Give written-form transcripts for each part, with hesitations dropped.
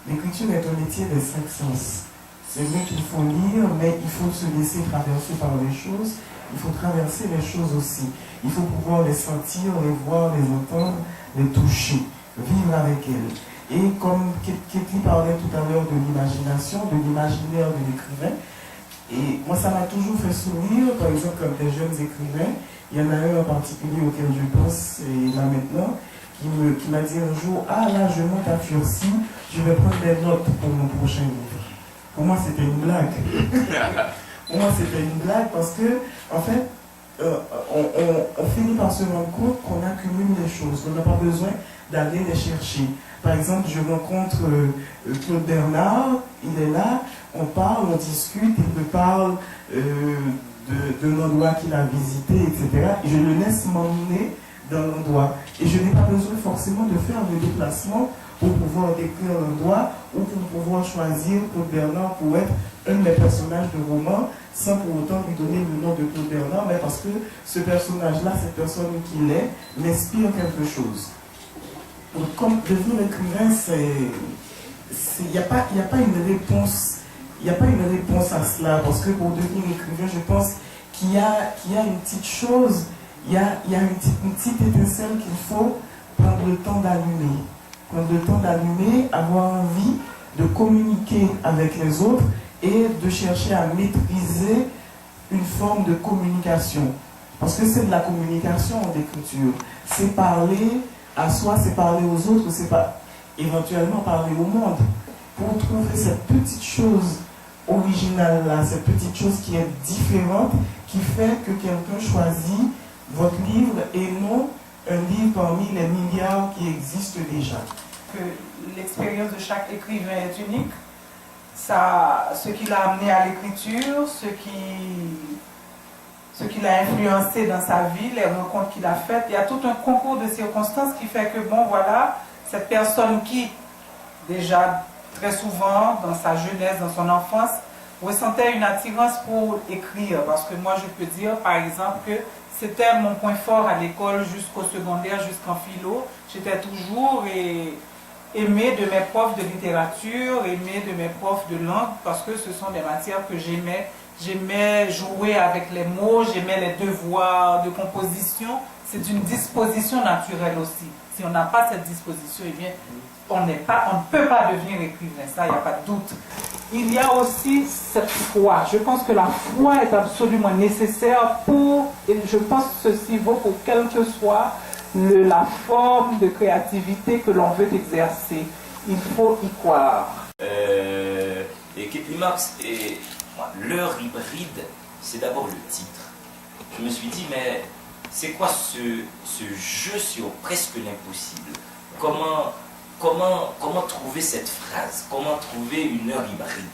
l'écriture est un métier des cinq sens. C'est vrai qu'il faut lire, mais il faut se laisser traverser par les choses. Il faut traverser les choses aussi. Il faut pouvoir les sentir, les voir, les entendre, les toucher, vivre avec elles. Et comme Ketli parlait tout à l'heure de l'imagination, de l'imaginaire de l'écrivain, et moi ça m'a toujours fait sourire, par exemple comme des jeunes écrivains, il y en a un en particulier auquel je pense, et là maintenant, qui m'a dit un jour, ah là je monte à Furcy, je vais prendre des notes pour mon prochain livre. Pour moi c'était une blague. Pour moi c'était une blague parce que, en fait, on finit par se rendre compte qu'on accumule des choses, qu'on n'a pas besoin d'aller les chercher. Par exemple, je rencontre Claude Bernard, il est là, on parle, on discute, il me parle de l'endroit qu'il a visité, etc. Et je le laisse m'emmener dans l'endroit. Et je n'ai pas besoin forcément de faire le déplacement pour pouvoir décrire l'endroit ou pour pouvoir choisir Claude Bernard pour être un de mes personnages de roman, sans pour autant lui donner le nom de Claude Bernard, mais parce que ce personnage-là, cette personne qu'il est, m'inspire quelque chose. Donc, comme devenir écrivain, il n'y a pas une réponse. Il n'y a pas une réponse à cela, parce que pour devenir écrivain, je pense qu'il y a une petite chose, il y a une petite étincelle qu'il faut prendre le temps d'allumer. Prendre le temps d'allumer, avoir envie de communiquer avec les autres et de chercher à maîtriser une forme de communication. Parce que c'est de la communication en écriture. C'est parler à soi, c'est parler aux autres, c'est pas éventuellement parler au monde. Pour trouver cette petite chose originale-là, cette petite chose qui est différente, qui fait que quelqu'un choisit votre livre et non un livre parmi les milliards qui existent déjà. Que l'expérience de chaque écrivain est unique. Ça, ce qui l'a amené à l'écriture, ce qui l'a influencé dans sa vie, les rencontres qu'il a faites. Il y a tout un concours de circonstances qui fait que, bon, voilà, cette personne qui, déjà très souvent, dans sa jeunesse, dans son enfance, ressentait une attirance pour écrire. Parce que moi, je peux dire, par exemple, que c'était mon point fort à l'école jusqu'au secondaire, jusqu'en philo. J'étais toujours aimée de mes profs de littérature, aimée de mes profs de langue, parce que ce sont des matières que j'aimais. J'aimais jouer avec les mots, j'aimais les devoirs de composition. C'est une disposition naturelle aussi. Si on n'a pas cette disposition, eh bien, on ne peut pas devenir écrivain, ça, il n'y a pas de doute. Il y a aussi cette foi. Je pense que la foi est absolument nécessaire pour, et je pense que ceci vaut pour quelle que soit la forme de créativité que l'on veut exercer. Il faut y croire. Et Ketli Marx, l'heure hybride, c'est d'abord le titre. Je me suis dit, mais c'est quoi ce jeu sur presque l'impossible? Comment trouver cette phrase? Comment trouver une heure hybride?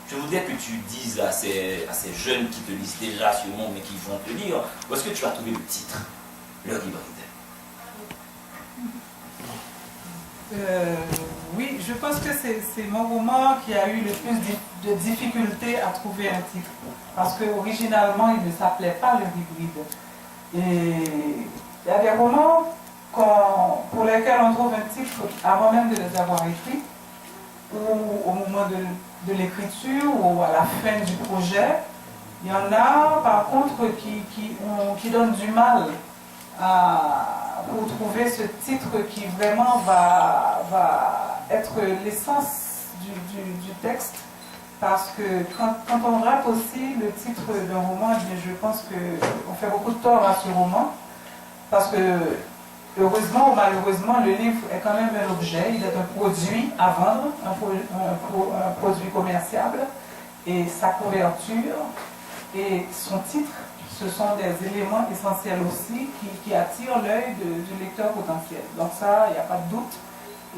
Je voudrais que tu dises à ces jeunes qui te lisent déjà sûrement, mais qui vont te lire, où est-ce que tu as trouvé le titre, l'heure hybride? Oui, je pense que c'est mon roman qui a eu le plus de difficultés à trouver un titre. Parce qu'originalement, il ne s'appelait pas l'heure hybride. Et il y a des romans pour lesquels on trouve un titre avant même de les avoir écrits, ou au moment de l'écriture, ou à la fin du projet. Il y en a, par contre, qui donnent du mal pour trouver ce titre qui vraiment va être l'essence du texte. Parce que quand on rate aussi le titre d'un roman, je pense qu'on fait beaucoup de tort à ce roman. Parce que, heureusement ou malheureusement, le livre est quand même un objet, il est un produit à vendre, un produit commerciable. Et sa couverture et son titre, ce sont des éléments essentiels aussi qui attirent l'œil du lecteur potentiel. Donc ça, il n'y a pas de doute.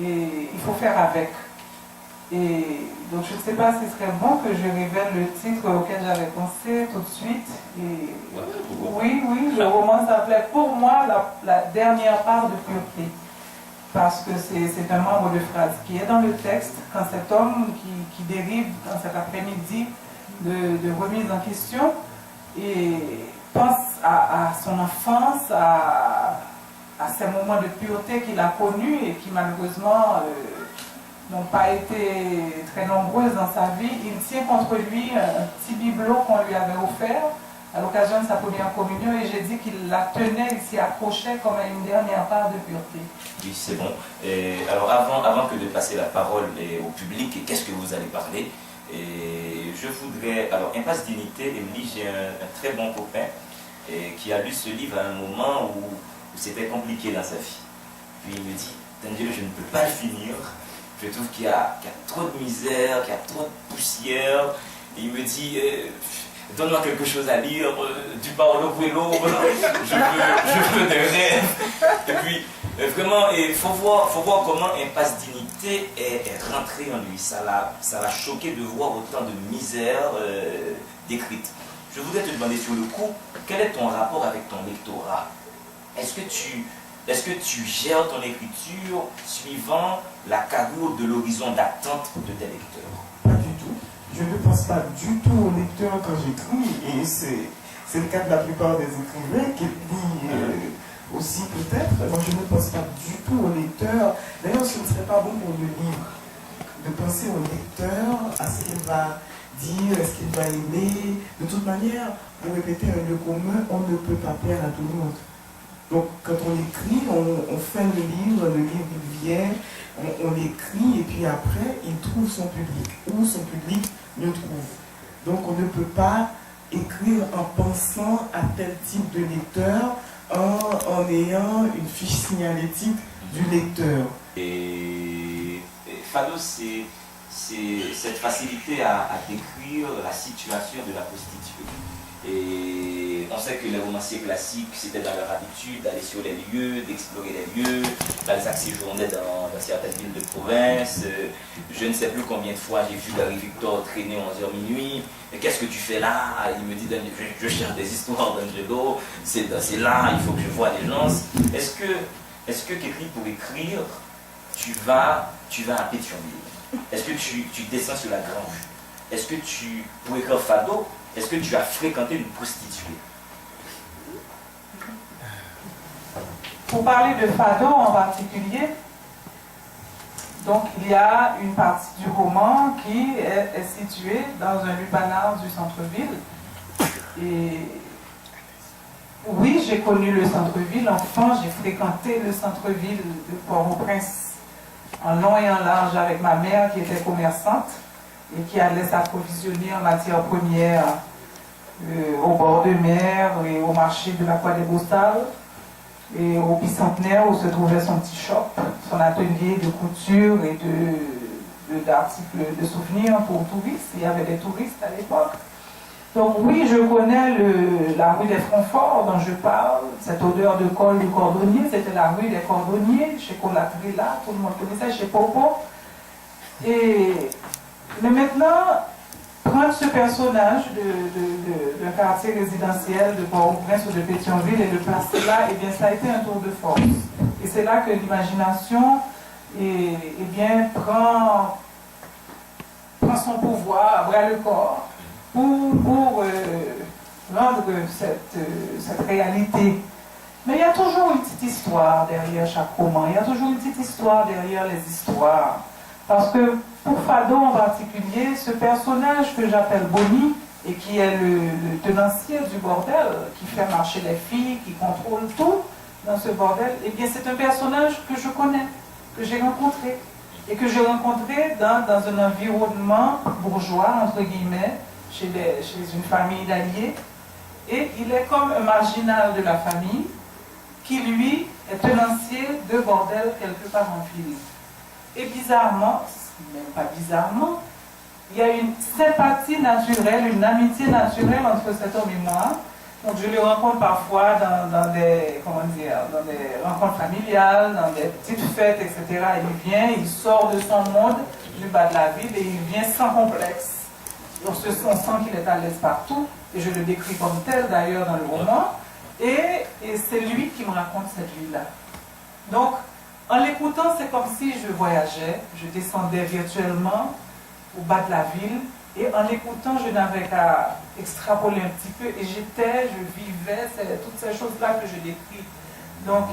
Et il faut faire avec. Et donc je ne sais pas si ce serait bon que je révèle le titre auquel j'avais pensé tout de suite. Et oui, le roman s'appelait pour moi la dernière part de pureté. Parce que c'est un membre de phrase qui est dans le texte quand cet homme qui dérive dans cet après-midi de remise en question et pense à son enfance, à ces moments de pureté qu'il a connus et qui malheureusement n'ont pas été très nombreuses dans sa vie, il tient contre lui un petit bibelot qu'on lui avait offert à l'occasion de sa première communion, et j'ai dit qu'il la tenait, il s'y accrochait comme à une dernière part de pureté. Oui, c'est bon. Et alors avant que de passer la parole au public, et qu'est-ce que vous allez parler, et je voudrais... Alors, Impasse Dignité, Émilie, j'ai un très bon copain qui a lu ce livre à un moment où c'était compliqué dans sa vie. Puis il me dit, D'Angelo, je ne peux pas le finir. Je trouve qu'il y a trop de misère, qu'il y a trop de poussière. Et il me dit, donne-moi quelque chose à lire, du Paolo Coelho, je veux des rêves. Et puis, vraiment, il faut voir comment Impasse Dignité est rentré en lui. Ça l'a choqué de voir autant de misère décrite. Je voudrais te demander sur le coup, quel est ton rapport avec ton lectorat? Est-ce que tu gères ton écriture suivant la cagoule de l'horizon d'attente de tes lecteurs? Pas du tout. Je ne pense pas du tout au lecteur quand j'écris, et c'est le cas de la plupart des écrivains qui lisent aussi peut-être. Moi, je ne pense pas du tout au lecteur. D'ailleurs, ce ne serait pas bon pour le livre de penser au lecteur, à ce qu'il va dire, est-ce qu'il va aimer. De toute manière, pour répéter un lieu commun, on ne peut pas plaire à tout le monde. Donc, quand on écrit, on fait le livre il vient, on l'écrit, et puis après, il trouve son public, ou son public le trouve. Donc, on ne peut pas écrire en pensant à tel type de lecteur, en ayant une fiche signalétique du lecteur. Et Fado, c'est cette facilité à décrire la situation de la prostituée. Et on sait que les romanciers classiques, c'était dans leur habitude d'aller sur les lieux, d'explorer les lieux. Balzac séjournait dans certaines villes de province. Je ne sais plus combien de fois j'ai vu Gary Victor traîner 11h minuit. Mais qu'est-ce que tu fais là? Il me dit, je cherche des histoires d'Angelo, c'est là, il faut que je voie des gens. Est-ce que t'écris pour écrire, tu vas à Pétionville? Est-ce que tu descends sur la Grange? Est-ce que pour écrire Fado, est-ce que tu as fréquenté une prostituée? Pour parler de Fado en particulier, donc il y a une partie du roman qui est située dans un lupanar du centre-ville. Et oui, j'ai connu le centre-ville. Enfant, j'ai fréquenté le centre-ville de Port-au-Prince en long et en large avec ma mère qui était commerçante et qui allait s'approvisionner en matières premières au bord de mer et au marché de la Croix des Beaux-Salles et au bicentenaire où se trouvait son petit shop, son atelier de couture et d'articles de souvenirs pour touristes. Il y avait des touristes à l'époque. Donc oui, je connais la rue des Francforts dont je parle, cette odeur de colle de cordonnier, c'était la rue des cordonniers, chez Colatrilla, tout le monde connaissait, chez Popo. Mais maintenant, prendre ce personnage d'un quartier résidentiel de Port-au-Prince ou de Pétionville et le placer là, eh bien, ça a été un tour de force. Et c'est là que l'imagination prend son pouvoir à bras le corps pour rendre cette réalité. Mais il y a toujours une petite histoire derrière chaque roman, il y a toujours une petite histoire derrière les histoires. Parce que pour Fado en particulier, ce personnage que j'appelle Bonnie, et qui est le tenancier du bordel, qui fait marcher les filles, qui contrôle tout dans ce bordel, eh bien c'est un personnage que je connais, que j'ai rencontré. Et que j'ai rencontré dans un environnement bourgeois, entre guillemets, chez une famille d'alliés. Et il est comme un marginal de la famille, qui lui est tenancier de bordel quelque part en ville. Et bizarrement, même pas bizarrement, il y a une sympathie naturelle, une amitié naturelle entre cet homme et moi. Donc je le rencontre parfois dans des rencontres familiales, dans des petites fêtes, etc. Il vient, il sort de son monde, du bas de la ville, et il vient sans complexe. On sent qu'il est à l'aise partout, et je le décris comme tel d'ailleurs dans le roman. Et c'est lui qui me raconte cette vie-là. Donc, en l'écoutant, c'est comme si je voyageais, je descendais virtuellement au bas de la ville, et en l'écoutant, je n'avais qu'à extrapoler un petit peu, et je vivais toutes ces choses-là que je décris. Donc,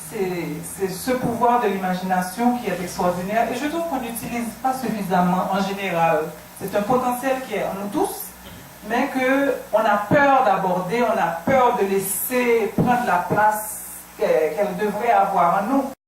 c'est ce pouvoir de l'imagination qui est extraordinaire et je trouve qu'on n'utilise pas suffisamment en général. C'est un potentiel qui est en nous tous, mais qu'on a peur d'aborder, on a peur de laisser prendre la place qu'elle devrait avoir en nous.